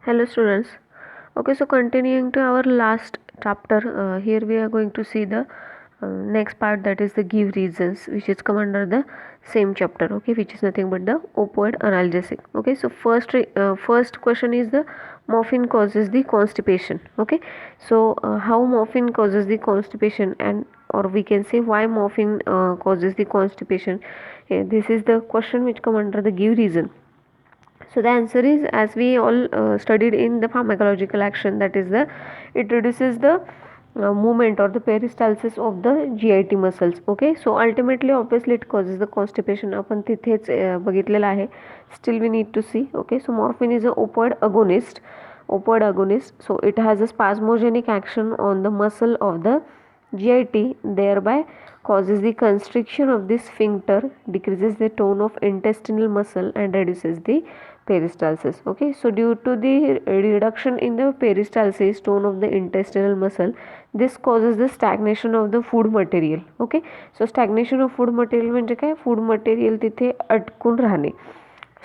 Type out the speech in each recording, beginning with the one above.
Hello students. Okay, so continuing to our last chapter, here we are going to see the next part, that is the give reasons, which is come under the same chapter. Okay, which is nothing but the opioid analgesic. Okay, so first question is the morphine causes the constipation. Okay, so how morphine causes the constipation, and or we can say why morphine causes the constipation. This is the question which come under the give reason. So the answer is, as we all studied in the pharmacological action, that is the it reduces the movement or the peristalsis of the GIT muscles. Okay, so ultimately obviously it causes the constipation. आपण तिथेच बघितलेलं आहे. Still we need to see. Okay, so morphine is a opioid agonist. So it has a spasmogenic action on the muscle of the GIT, thereby causes the constriction of the sphincter, decreases the tone of intestinal muscle, and reduces the peristalsis. Okay, so due to the reduction in the peristalsis, tone of the intestinal muscle, this causes the stagnation of the food material. Okay, so stagnation of food material म्हणजे काय, food material तिथे अटकून राहणे.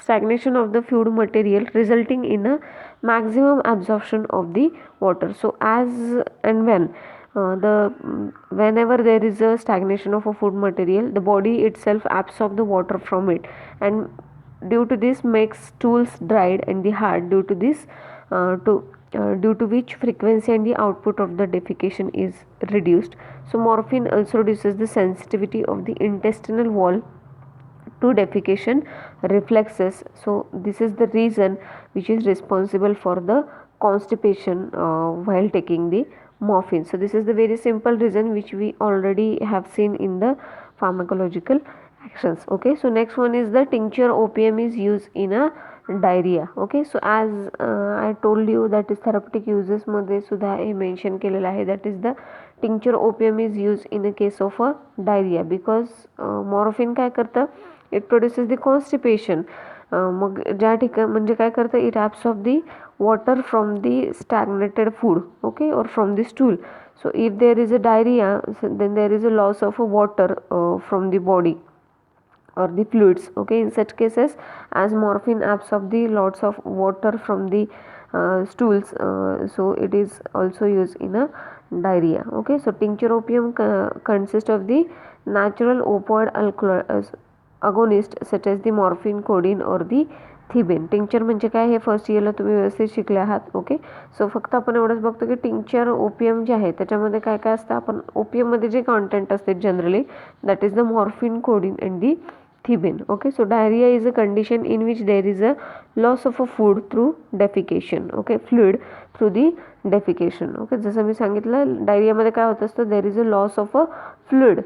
Stagnation of the food material resulting in a maximum absorption of the water. So as and when whenever there is a stagnation of a food material, the body itself absorbs the water from it, and due to this makes stools dried and the hard. Due to which frequency and the output of the defecation is reduced. So morphine also reduces the sensitivity of the intestinal wall to defecation reflexes. So this is the reason which is responsible for the constipation while taking the morphine. So this is the very simple reason which we already have seen in the pharmacological actions. Okay, so next one is the tincture opium is used in a diarrhea. Okay, so as I told you, that is therapeutic uses मध्ये सुद्धा हे mention केलेलं आहे, that is the tincture opium is used in a case of a diarrhea, because morphine काय करतं, it produces the constipation. मग ज्या ठिकाणी म्हणजे काय करतं, it absorbs the water from the stagnated food, okay, or from the stool. So if there is a diarrhea, then there is a loss of water from the body or the fluids. Okay, in such cases, as morphine absorbs the lots of water from the stools, so it is also used in a diarrhea. Okay, so tincture opium consists of the natural opioid agonist such as the morphine, codeine or the thebaine. Tincture म्हणजे काय, हे first इयरला तुम्ही व्यवस्थित शिकले आहात. Okay, सो फक्त आपण एवढंच बघतो की टिंक्चर ओपियम जे आहे त्याच्यामध्ये काय काय असतं. आपण ओपियममध्ये जे कॉन्टेंट असते generally, that is the morphine, codeine and the thebaine. Okay, so diarrhoea is a condition in which there is a loss of a food through defecation. Okay, fluid through the defecation. Okay, जसं मी सांगितलं, डायरियामध्ये काय होत असतं, there is a loss of a fluid.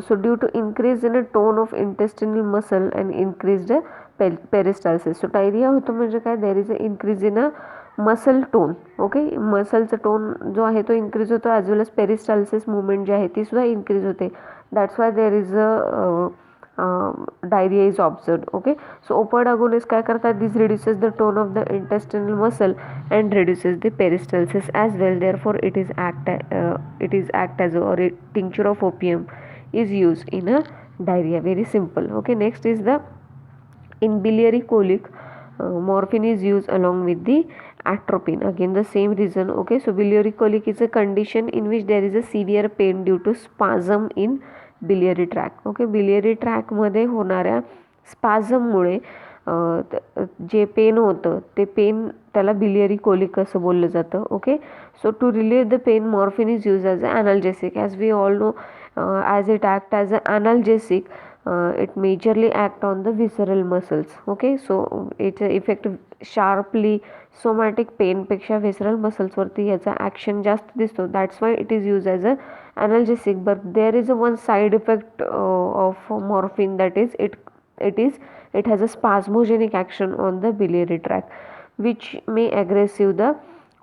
So due to increase in a tone of intestinal muscle and increased peristalsis. So diarrhea होतो म्हणजे काय, there is a increase in a muscle tone. Okay, muscleचा tone जो आहे तो increase होतो, as well as peristalsis movement जी आहे ती सुद्धा increase होते. That's why there is a diarrhea is observed. Okay, so opioid agonist काय करतात, this reduces the tone of the intestinal muscle and reduces the peristalsis as well. Therefore it is act as or a tincture of opium is used in a diarrhea. Very simple. Okay, next is the in biliary colic, morphine is used along with the atropine. Again the same reason. Okay, so biliary colic is a condition in which there is a severe pain due to spasm in biliary tract. Okay, biliary tract मध्ये होणाऱ्या स्पाझम मुळे जे pen होतं ते pen त्याला biliary colic असं बोललं जातं. Okay, so to relieve the pain, morphine is use as a analgesic. As we all know, as it act as an analgesic, it majorly act on the visceral muscles. Okay, so its effect sharply somatic pain पेक्षा visceral muscles वरती याचा action जास्त दिसतो. That's why it is used as a analgesic. But there is a one side effect of morphine, that is it has a spasmogenic action on the biliary tract which may aggressive the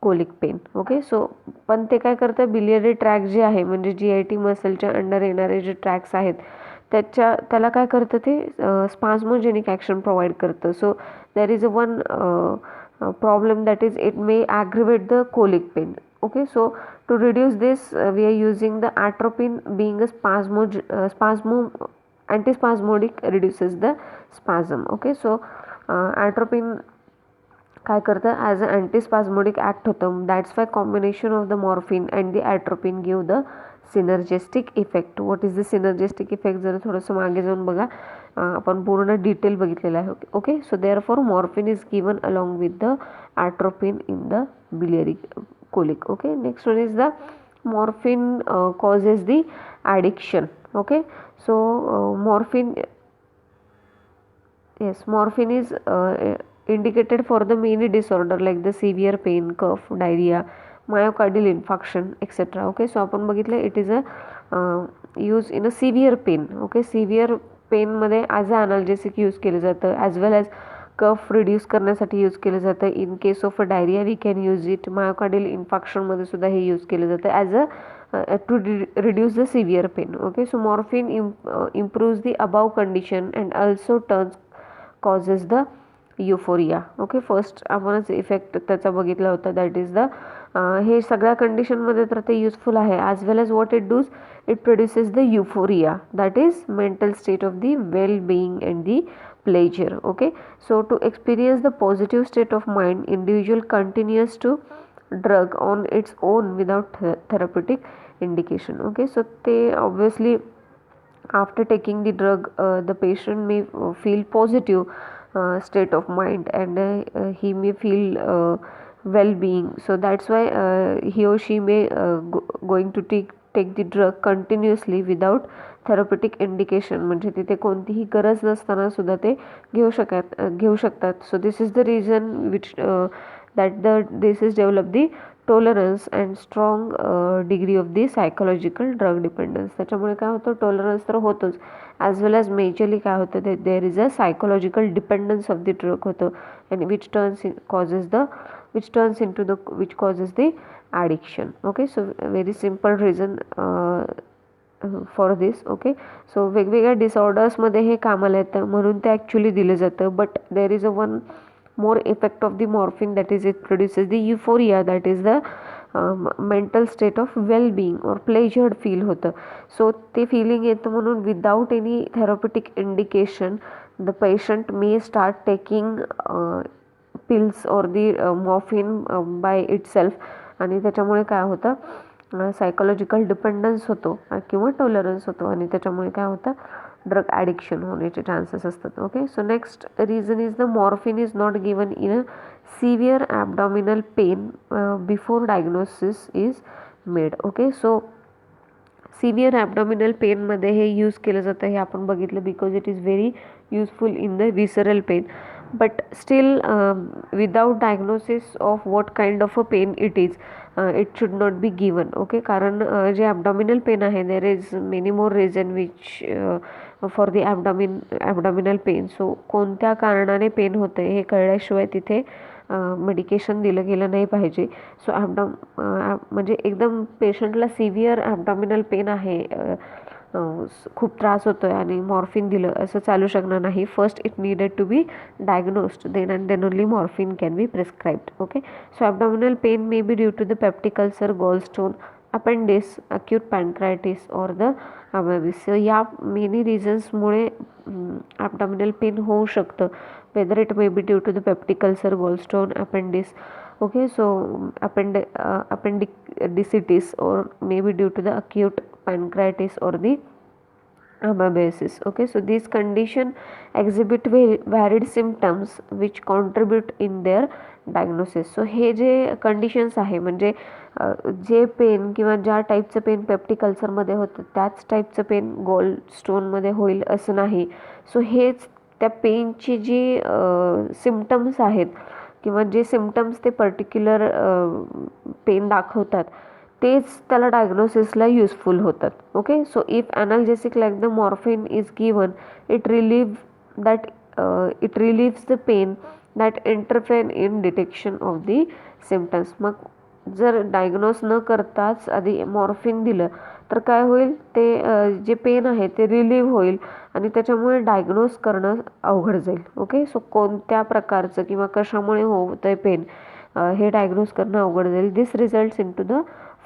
colic pain. Okay, so पण ते काय करतं, biliary track जे आहे म्हणजे GIT मसलच्या under येणारे जे tracks आहेत त्याला काय करतं, ते स्पाझमोजेनिक ॲक्शन प्रोव्हाइड करतं. So there is a one problem, that is it may aggravate the colic pain. Okay, so to reduce this we are using the atropine being a antispasmodic reduces the spasm. Okay, so atropine काय करतं, as a antispasmodic act होतं. That's why combination of the morphine and the atropine give the synergistic effect. What is the synergistic effect, जर थोडंसं मागे जाऊन बघा, आपण पूर्ण डिटेल बघितलेलं आहे. Okay, so therefore morphine is given along with the atropine in the biliary colic. Okay, next one is the morphine causes the addiction. Okay, so morphine is indicated for the many disorder like the severe pain, cough, diarrhea, myocardial infarction, etc. Okay, so आपण बघितलं it is a use in a severe pain. Okay, severe pain मध्ये as a analgesic use केलं जातं, as well as cough reduce करण्यासाठी use केलं जातं. In case of a diarrhoea we can use it. Myocardial इन्फेक्शनमध्ये सुद्धा हे use केलं जातं as a to reduce the severe pain. Okay, so morphine improves the above condition and also turns causes the euphoria. Okay, first आपणच effect त्याचा बघितला होता, that is the हे सगळ्या कंडिशनमध्ये तर ते युजफुल आहे. As well as what it does, it produces the euphoria, that is mental state of the well being and the pleasure. Okay, so to experience the positive state of mind, individual continues to drug on its own without therapeutic indication. Okay, so they obviously after taking the drug the patient may feel positive state of mind and he may feel well-being. So that's why he or she may going to take the drug continuously without therapeutic indication, म्हणजे तिथे कोणतीही गरज नसताना सुद्धा ते घेऊ शकतात. So this is the reason which that this is develop the tolerance and strong degree of the psychological drug dependence. त्याच्यामुळे काय होतं, टॉलरन्स तर होतोच, ॲज वेल ॲज मेजरली काय होतं, there is a psychological dependence of the drug होतं, and which turns in to the which causes the addiction. Okay, so very simple reason for this. Okay, so वेगवेगळ्या डिसऑर्डर्समध्ये हे कामाला येतं म्हणून ते actually दिलं जातं. But there is a one more effect of the morphine, that is it produces the euphoria, that is the mental state of well being और pleasured feel होतं. सो ते फिलिंग येतं म्हणून without any therapeutic indication the patient may start taking pills और the morphine by itself, आणि त्याच्यामुळे काय होतं, सायकोलॉजिकल डिपेंडन्स होतो किंवा टॉलरन्स होतो, आणि त्याच्यामुळे काय होतं, ड्रग ॲडिक्शन होण्याचे चान्सेस असतात. Okay, so next reason is the morphine is not given in a severe abdominal pain before diagnosis is made. Okay, so severe abdominal पेनमध्ये हे यूज केलं जातं, हे आपण बघितलं, because it is very useful in the visceral pain. But still without diagnosis of what kind of a pain it is, it should not be given. Okay, कारण जे abdominal pen आहे, there is many more reason which for the abdominal pain. So कोणत्या कारणाने pen होतं हे कळल्याशिवाय तिथे medication दिलं गेलं नाही पाहिजे. सो म्हणजे एकदम पेशंटला सिव्हिअर ॲबडॉमिनल पेन आहे, खूप त्रास होतो आहे आणि मॉर्फिन दिलं असं चालू शकणार नाही. First it needed to be diagnosed, then and then only morphine can be prescribed. Okay, so abdominal pain may be due to the peptic ulcer, gallstone, appendix, acute pancreatitis और द अबॅबिस. या many रिझन्समुळे abdominal pen होऊ शकतं, whether it may be due to the peptic ulcer, gallstone, appendix. Okay, so appendicitis, or maybe due to the acute pancreatitis or the amebiasis. Okay, so these condition exhibit varied symptoms which contribute in their diagnosis. So हे जे conditions आहे, म्हणजे जे pen किंवा ज्या टाईपचं pen peptic अल्सरमध्ये होतं त्याच टाईपचं पेन गॉल स्टोनमध्ये होईल असं नाही. सो हेच त्या पेनची जी सिम्टम्स आहेत किंवा जे सिम्टम्स ते पर्टिक्युलर पेन दाखवतात तेच त्याला डायग्नोसिसला युजफुल होतात. Okay, so if analgesic like the morphine is given, it relieves the pain that interfere in detection of the symptoms. मग जर डायग्नोस न करताच आधी मॉर्फिन दिलं तर काय होईल, ते जे पेन आहे ते रिलीव्ह होईल आणि त्याच्यामुळे डायग्नोस करणं अवघड जाईल. ओके, सो कोणत्या प्रकारचं किंवा कशामुळे होतं आहे पेन हे डायग्नोस करणं अवघड जाईल. This results in to the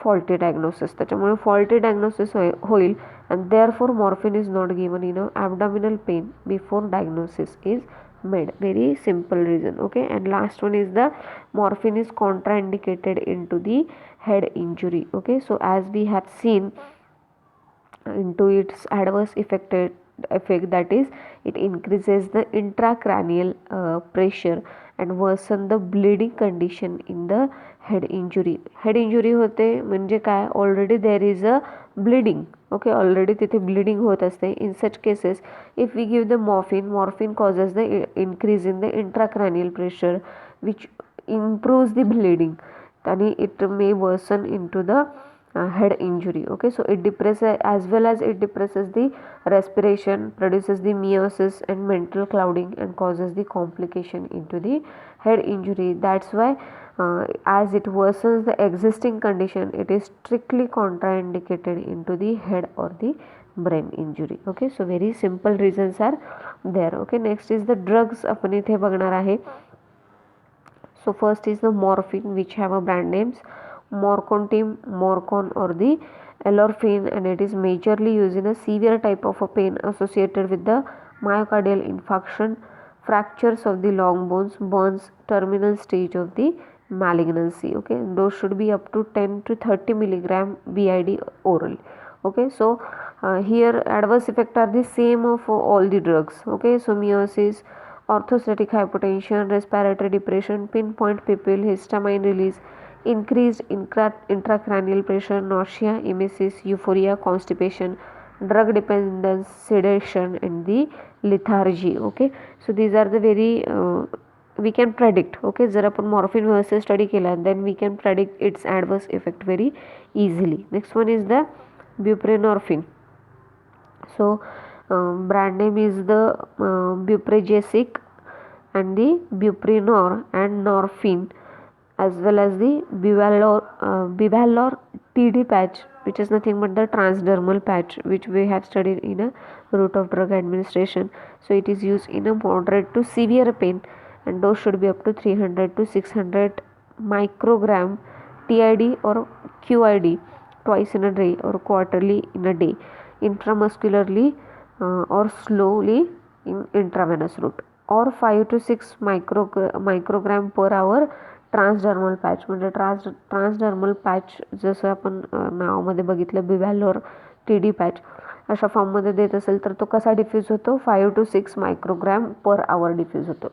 faulty diagnosis. त्याच्यामुळे फॉल्टी डायग्नोसिस होईल and therefore morphine is not given in a abdominal pain before diagnosis is made. Very simple reason. Okay, and last one is the morphine is contraindicated into the head injury. Okay, so as we have seen into its adverse effect, that is it increases the intracranial pressure and worsen the bleeding condition in the head injury होते म्हणजे काय, already there is a bleeding. Okay, already तिथे bleeding होत असते. In such cases if we give the morphine causes the increase in the intracranial pressure which improves the bleeding and it may worsen into the head injury. Okay, so it depresses, as well as it depresses the respiration, produces the meiosis and mental clouding and causes the complication into the head injury. That's why as it worsens the existing condition, it is strictly contraindicated into the head or the brain injury. Okay, so very simple reasons are there. Okay, next is the drugs आपण इथे बघणार आहे. So first is the morphine, which have a brand names Morcontim, Morcon or the Elorphine, and it is majorly used in a severe type of a pain associated with the myocardial infarction, fractures of the long bones, burns, terminal stage of the malignancy. Okay, those should be up to 10 to 30 milligram BID oral. Okay, so here adverse effect are the same of all the drugs. Okay, so meiosis, orthostatic hypotension, respiratory depression, pinpoint pupil, histamine release, increased intracranial pressure, nausea, emesis, euphoria, constipation, drug dependence, sedation and the lethargy. Okay, so these are the very we can predict. Okay, जर आपण morphine व्यवस्थित study केला then we can predict its adverse effect very easily. Next one is the buprenorphine. So brand name is the bupragesic and the Buprenor and Norphine, as well as the Bivalor TD patch, which is nothing but the transdermal patch, which we have studied in a route of drug administration. So it is used in a moderate to severe pain, and dose should be up to 300 to 600 microgram TID or QID twice in a day or quarterly in a day, intramuscularly or slowly in intravenous route, or 5 to 6 microgram per hour ट्रान्सडर्मल patch. म्हणजे ट्रान्सडर्मल patch जसं आपण नावामध्ये बघितलं बिव्हॅलोर TD patch अशा फॉर्ममध्ये देत असेल तर तो कसा डिफ्यूज होतो, 5 to 6 microgram per hour diffuse होतो.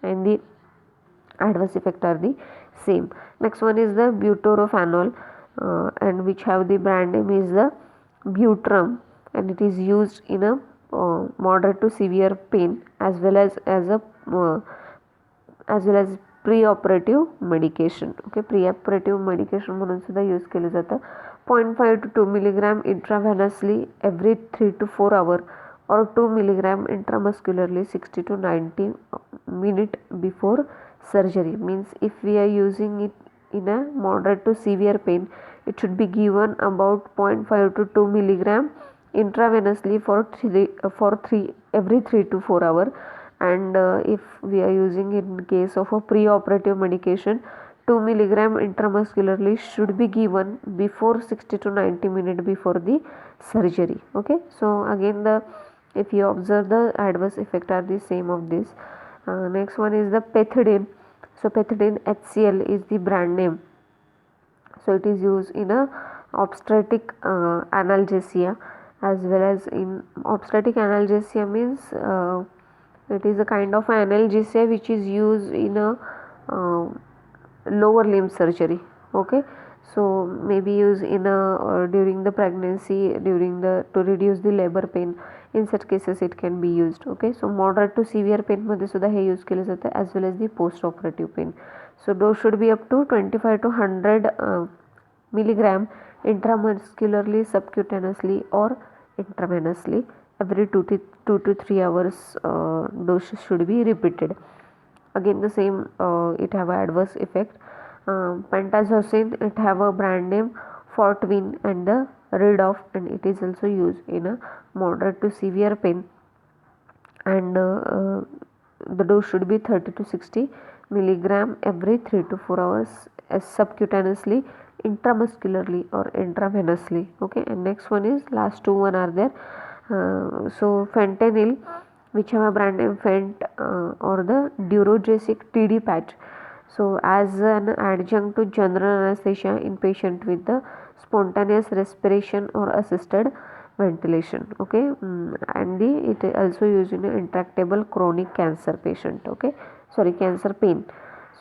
And the adverse effect are the same. Next one is the butorphanol and which have the brand name is the Butrum, and it is used in a moderate to severe pain as well as preoperative medication. Okay, preoperative medication म्हणून सुद्धा use केलं जातं. 0.5 to 2 milligram intravenously every 3 to 4 hours or 2 milligram intramuscularly 60 to 90 minutes before surgery. Means if we are using it in a moderate to severe pain, it should be given about 0.5 to 2 milligram intravenously for every 3 to 4 hours. And if we are using it in case of a preoperative medication, 2 milligram intramuscularly should be given before 60 to 90 minutes before the surgery. Okay, so again if you observe the adverse effect are the same of this. Next one is the pethidine. So pethidine HCl is the brand name. So it is used in a obstetric analgesia, as well as in obstetric analgesia means it is a kind of analgesia which is used in a lower limb surgery. Okay, so maybe used in a during the pregnancy, to reduce the labor pain. In such cases it can be used. Okay, so moderate to severe pain मध्ये सुद्धा हे use केलं जातं, as well as the post operative pain. So dose should be up to 25 to 100 milligram intramuscularly, subcutaneously or intravenously every 2 to 3 hours. Dose should be repeated. Again the same, it have a adverse effect. Pentazocine, it have a brand name Fortwin and the Ridoff, and it is also used in a moderate to severe pain, and the dose should be 30 to 60 milligram every 3 to 4 hours as subcutaneously, intramuscularly or intravenously. Okay, and next one is last two one are there. So fentanyl, which have a brand name Fent or the Durogesic TD patch. So as an adjunct to general anesthesia in patient with the spontaneous respiration or assisted ventilation. Okay, and it is also used in intractable chronic cancer patient. Okay, sorry, cancer pain.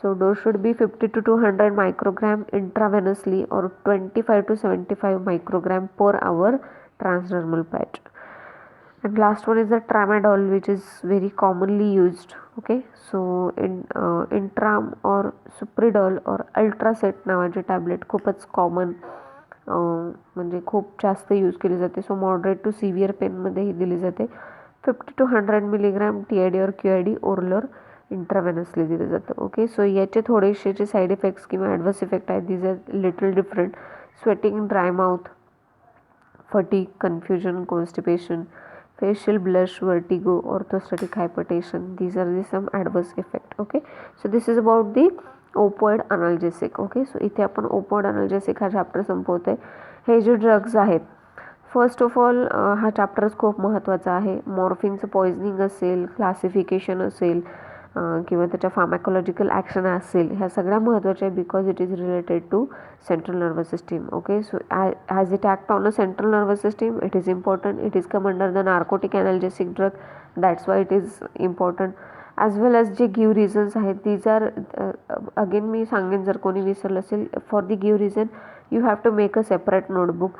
So dose should be 50 to 200 microgram intravenously or 25 to 75 microgram per hour transdermal patch. And last one is the tramadol, which is very commonly used. Okay, so intram or supridol or ultraset नावाचे tablet खूपच common म्हणजे खूप जास्त use केली जाते. So moderate to severe पेनमध्येही दिली जाते. 50 to 100 मिलीग्राम TID और QID ओरलर इंट्रावेनसली दिलं जातं. ओके, सो याचे थोडेसे जे साईड इफेक्ट्स किंवा ॲडव्हर्स इफेक्ट आहेत these are little different. Sweating, dry mouth, fatigue, confusion, constipation, facial blush, vertigo, orthostatic hypertension. These are the some adverse effect. Okay, so this is about the opioid analgesic. Okay, so इथे आपण opioid analgesic हा chapter संपवतोय. हे जे drugs आहेत, first of all हा चॅप्टरच खूप महत्त्वाचा आहे. मॉर्फिनचं poisoning असेल, classification असेल किंवा त्याच्या फार्मॅकोलॉजिकल ॲक्शन असेल, ह्या सगळ्या महत्त्वाच्या आहे because it is related to central nervous system. Okay, so as it act on a central nervous system, it is important. It is come under the narcotic analgesic drug, that's why it is important. as well as जे give reasons आहेत, these are again मी सांगेन जर कोणी विसरलं असेल, for the give reason you have to make a separate notebook,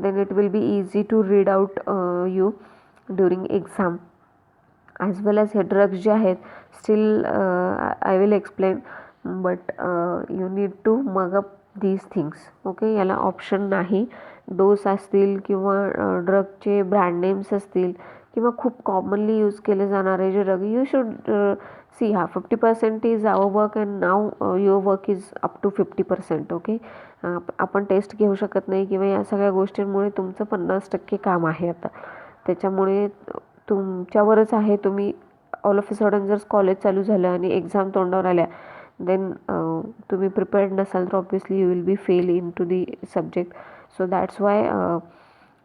then it will be easy to read out you during exam. As well as हे drugs जे आहेत still I will explain, but you need to mug up these things. Okay, याला option नाही. Dose असतील किंवा ड्रगचे brand names असतील किंवा खूप कॉमनली यूज केले जाणारे जे ड्रग, यू शुड सी हा 50% is our work and now your work is up to 50%. Okay, आपण टेस्ट घेऊ शकत नाही किंवा या सगळ्या गोष्टींमुळे तुमचं 50% काम आहे आता. त्याच्यामुळे तुमच्यावरच आहे. तुम्ही ऑल ऑफ अ सडन जर कॉलेज चालू झालं आणि एक्झाम तोंडावर आल्या, देन तुम्ही प्रिपेअर्ड नसाल तर obviously you will be fail in to the subject. So that's why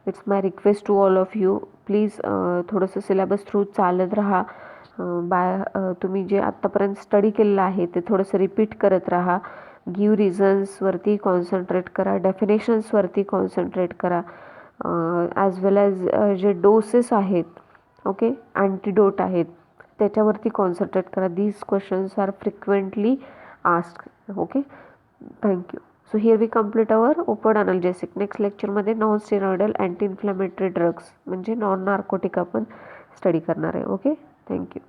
it's my request to all of you, please थोडंसं सिलेबस थ्रू चालत राहा. तुम्ही जे आत्तापर्यंत स्टडी केलेलं आहे ते थोडंसं रिपीट करत राहा. गिव रिझन्सवरती कॉन्सन्ट्रेट करा, डेफिनेशन्सवरती कॉन्सन्ट्रेट करा, ॲज वेल ॲज जे डोसेस आहेत, ओके, अँटीडोट आहेत, त्याच्यावरती कॉन्सन्ट्रेट करा. These questions are frequently asked. Okay, thank you. So here we complete our opioid analgesic. Next लेक्चरमध्ये non steroidal anti inflammatory drugs म्हणजे नॉन नार्कोटिक आपण स्टडी करणार आहे. Okay, thank you.